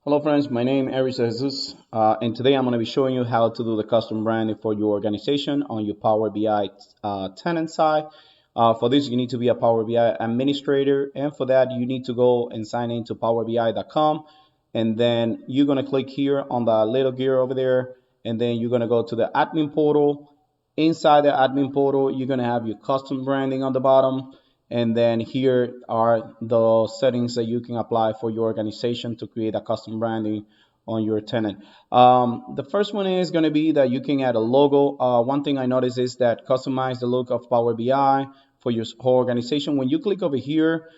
Hello friends, my name is Eris Jesus, and today I'm going to be showing you how to do the custom branding for your organization on your Power BI tenant side. For this, you need to be a Power BI administrator, and for that, you need to go and sign into powerbi.com, and then you're going to click here on the little gear over there, and then you're going to go to the admin portal. Inside the admin portal, you're going to have your custom branding on the bottom. And then here are the settings that you can apply for your organization to create a custom branding on your tenant. The first one is going to be that you can add a logo. One thing I noticed is that customize the look of Power BI for your whole organization. When you click over here,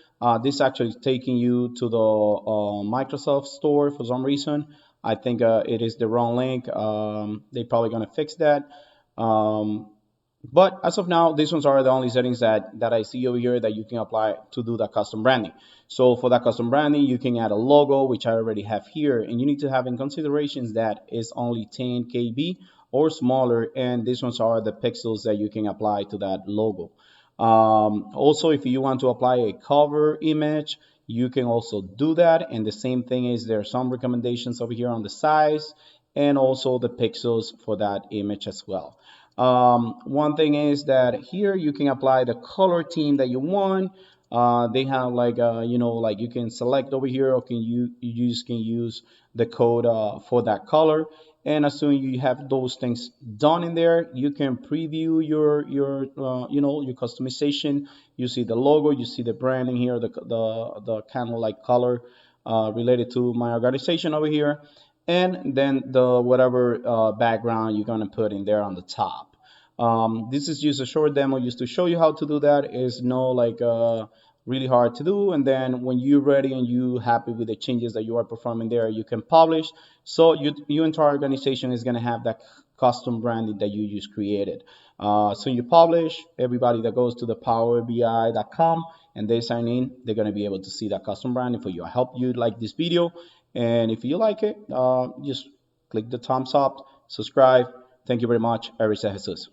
this actually is taking you to the Microsoft Store for some reason. I think it is the wrong link. They're probably going to fix that. Um, but as of now, these ones are the only settings that I see over here that you can apply to do that custom branding. So for that custom branding, you can add a logo, which I already have here, and you need to have in considerations that is only 10 KB or smaller, and these ones are the pixels that you can apply to that logo. Also, if you want to apply a cover image, you can also do that. And the same thing is there are some recommendations over here on the size and also the pixels for that image as well. One thing is that here you can apply the color theme that you want. They have like like you can select over here, or can use the code for that color. And as soon as you have those things done in there, you can preview your customization. You see the logo, you see the branding here, the kind of like color related to my organization over here, and then the whatever background you're gonna put in there on the top. This is just a short demo just to show you how to do that. It's no like really hard to do. And then when you're ready and you happy with the changes that you are performing there, you can publish. So your entire organization is gonna have that custom branding that you just created. So you publish, everybody that goes to the powerbi.com and they sign in, they're gonna be able to see that custom branding for you. I hope you like this video, and if you like it, just click the thumbs up, subscribe. Thank you very much. Arisa Jesus.